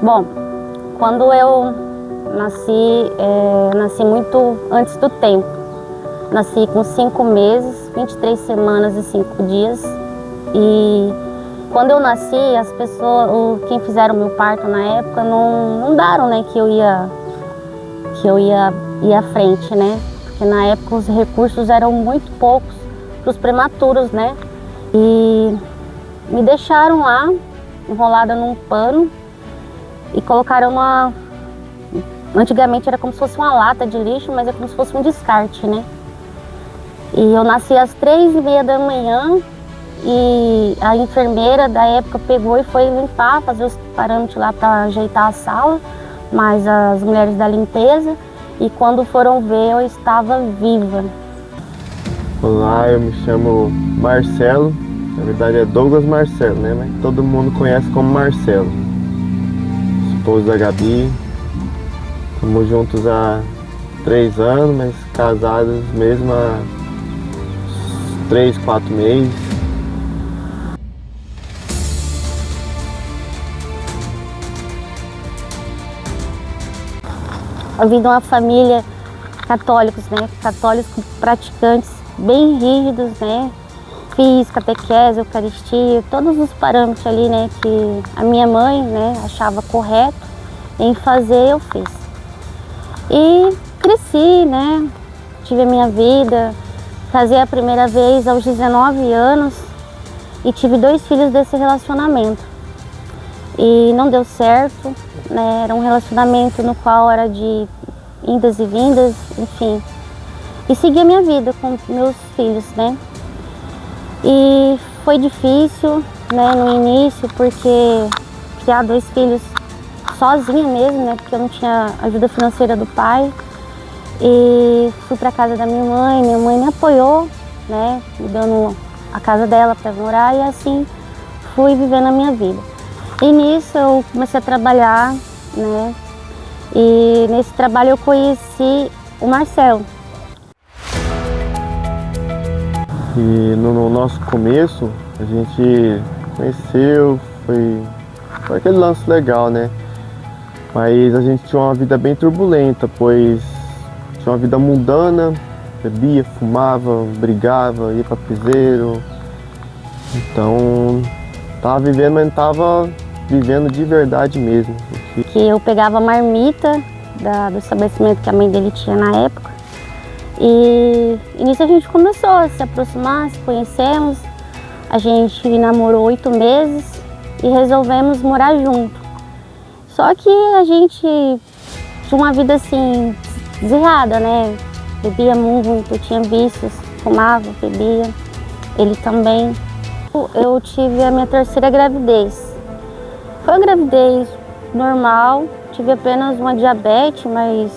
Bom, quando eu nasci, nasci muito antes do tempo. Nasci com 5 meses, 23 semanas e 5 dias. E quando eu nasci, as pessoas, quem fizeram meu parto na época, não daram, né, que eu ia ir à frente, né? Porque na época os recursos eram muito poucos para os prematuros, né? E me deixaram lá, enrolada num pano, e colocaram uma... Antigamente era como se fosse uma lata de lixo, mas é como se fosse um descarte, né? E eu nasci às 3h30 da manhã e a enfermeira da época pegou e foi limpar, fazer os parâmetros lá para ajeitar a sala, mais as mulheres da limpeza, e quando foram ver eu estava viva. Olá, eu me chamo Marcelo, na verdade é Douglas Marcelo, né? Mas todo mundo conhece como Marcelo. Esposo da Gabi, estamos juntos há 3 anos, mas casados mesmo há 3, 4 meses. Eu vim de uma família católicos, né? Católicos praticantes bem rígidos, né? Fiz catequese, eucaristia, todos os parâmetros ali, né? Que a minha mãe, né, achava correto em fazer, eu fiz. E cresci, né? Tive a minha vida, casei a primeira vez aos 19 anos e tive 2 filhos desse relacionamento. E não deu certo, né? Era um relacionamento no qual era de indas e vindas, enfim. E segui a minha vida com meus filhos, né? E foi difícil, né, no início, porque criar 2 filhos sozinha mesmo, né? Porque eu não tinha ajuda financeira do pai. E fui para casa da minha mãe me apoiou, né? Me dando a casa dela para morar e assim fui vivendo a minha vida. E nisso eu comecei a trabalhar, né? E nesse trabalho eu conheci o Marcelo. E no nosso começo, a gente conheceu, foi aquele lance legal, né? Mas a gente tinha uma vida bem turbulenta, pois tinha uma vida mundana, bebia, fumava, brigava, ia para piseiro. Então, tava vivendo, mas não tava vivendo de verdade mesmo. Que eu pegava a marmita do estabelecimento que a mãe dele tinha na época. E nisso a gente começou a se aproximar, se conhecemos. A gente namorou 8 meses e resolvemos morar junto. Só que a gente tinha uma vida assim, deserrada, né? Bebia muito, tinha vícios, fumava, bebia. Ele também. Eu tive a minha 3ª gravidez. Foi uma gravidez normal, tive apenas uma diabetes, mas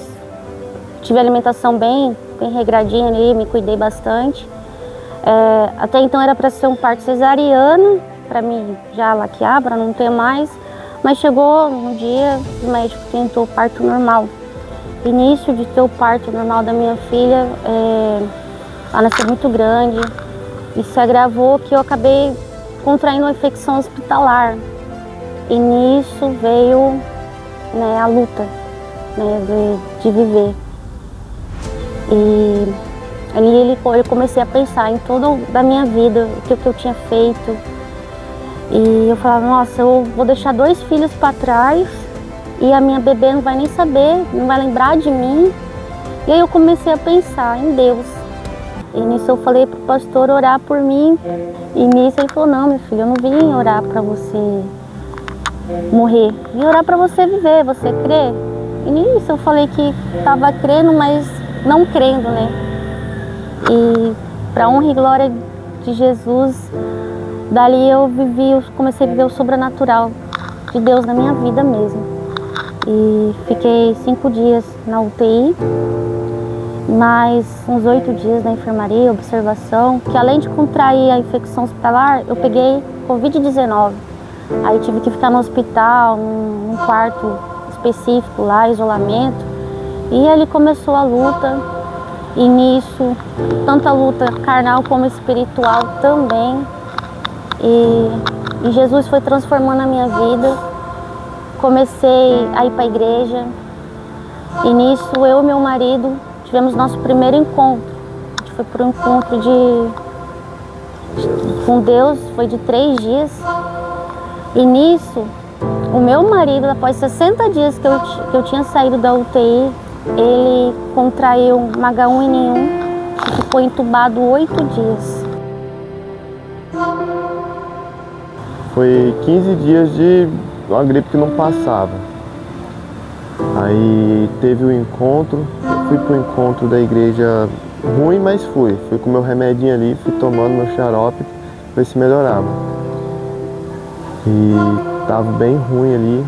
tive alimentação bem regradinha ali, me cuidei bastante. Até então era para ser um parto cesariano, para mim já laquear, para não ter mais, mas chegou um dia, o médico tentou o parto normal. Início de ter o parto normal da minha filha, ela nasceu muito grande, e se agravou que eu acabei contraindo uma infecção hospitalar. E nisso veio, né, a luta, né, de viver. E ali eu comecei a pensar em tudo da minha vida, o que eu tinha feito. E eu falava, nossa, eu vou deixar 2 filhos para trás e a minha bebê não vai nem saber, não vai lembrar de mim. E aí eu comecei a pensar em Deus. E nisso eu falei pro pastor orar por mim. E nisso ele falou, não, minha filha, eu não vim orar para você morrer, vim orar para você viver, você crê? E nisso eu falei que estava crendo, mas não crendo, né? E para honra e glória de Jesus, dali eu comecei a viver o sobrenatural de Deus na minha vida mesmo. E fiquei 5 dias na UTI, mais uns 8 dias na enfermaria, observação, que além de contrair a infecção hospitalar, eu peguei Covid-19. Aí tive que ficar no hospital, num quarto específico lá, isolamento. E ali começou a luta, e nisso, tanto a luta carnal como espiritual também. E Jesus foi transformando a minha vida. comecei a ir para a igreja e nisso eu e meu marido tivemos nosso primeiro encontro. A gente foi para um encontro com Deus, foi de 3 dias. E nisso, o meu marido, após 60 dias que eu tinha saído da UTI, ele contraiu uma H1N1 e ficou entubado 8 dias. Foi 15 dias de uma gripe que não passava. Aí teve o encontro, eu fui pro encontro da igreja ruim, mas fui com meu remedinho ali, fui tomando meu xarope pra ver se melhorava. E tava bem ruim ali,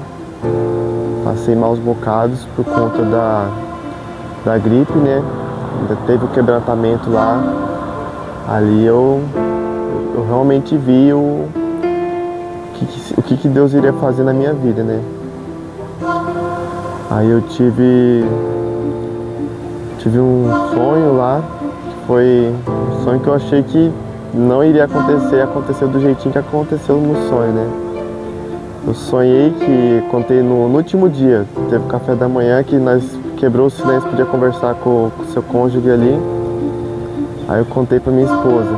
passei maus bocados por conta da gripe, né? Ainda teve o quebrantamento lá. Ali eu realmente vi o que Deus iria fazer na minha vida, né? Aí eu tive um sonho lá, que foi um sonho que eu achei que não iria acontecer, aconteceu do jeitinho que aconteceu no sonho, né? Eu sonhei que, contei no último dia, teve o café da manhã, que nós quebrou o silêncio, podia conversar com o seu cônjuge ali. Aí eu contei pra minha esposa: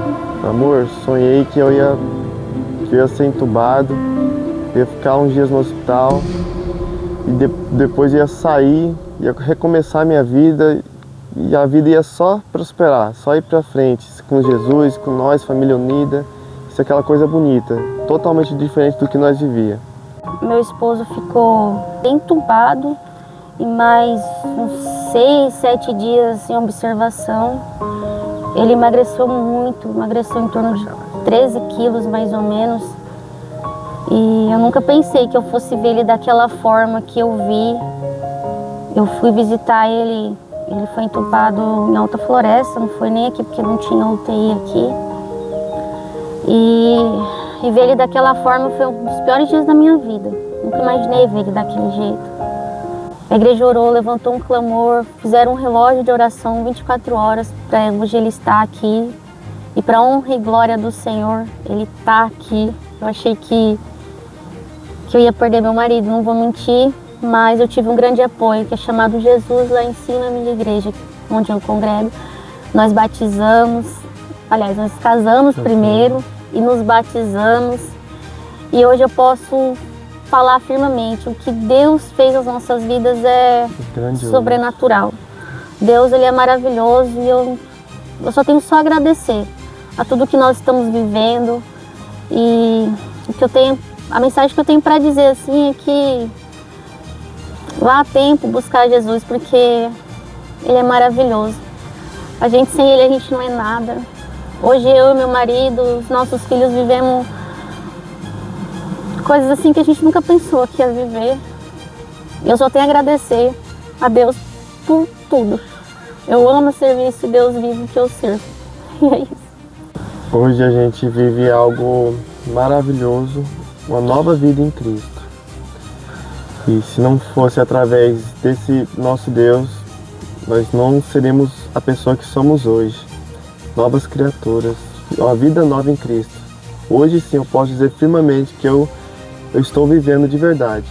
amor, sonhei que eu ia ser entubado, ia ficar uns dias no hospital e depois ia sair, ia recomeçar a minha vida e a vida ia só prosperar, só ir pra frente, com Jesus, com nós, família unida. Isso é aquela coisa bonita, totalmente diferente do que nós vivíamos. Meu esposo ficou entubado e mais uns 6, 7 dias em observação. Ele emagreceu muito, emagreceu em torno de 13 quilos mais ou menos. E eu nunca pensei que eu fosse ver ele daquela forma que eu vi. Eu fui visitar ele, ele foi entubado em Alta Floresta, não foi nem aqui porque não tinha UTI aqui. E ver ele daquela forma foi um dos piores dias da minha vida. Nunca imaginei ver ele daquele jeito. A igreja orou, levantou um clamor, fizeram um relógio de oração 24 horas para hoje ele estar aqui. E para honra e glória do Senhor, ele está aqui. Eu achei que eu ia perder meu marido, não vou mentir, mas eu tive um grande apoio, que é chamado Jesus lá em cima na minha igreja, onde eu congrego. Nós batizamos, aliás, nós casamos primeiro e nos batizamos. E hoje eu posso falar firmemente, o que Deus fez nas nossas vidas é sobrenatural. Deus, ele é maravilhoso e eu só tenho a agradecer a tudo que nós estamos vivendo. E a mensagem que eu tenho para dizer assim é que vá a tempo buscar Jesus, porque ele é maravilhoso. Sem ele a gente não é nada. Hoje eu e meu marido, os nossos filhos vivemos coisas assim que a gente nunca pensou que ia viver. Eu só tenho a agradecer a Deus por tudo. Eu amo servir esse Deus vivo que eu sirvo. E é isso. Hoje a gente vive algo maravilhoso, uma nova vida em Cristo. E se não fosse através desse nosso Deus, nós não seríamos a pessoa que somos hoje. Novas criaturas, uma vida nova em Cristo. Hoje sim eu posso dizer firmemente que eu estou vivendo de verdade.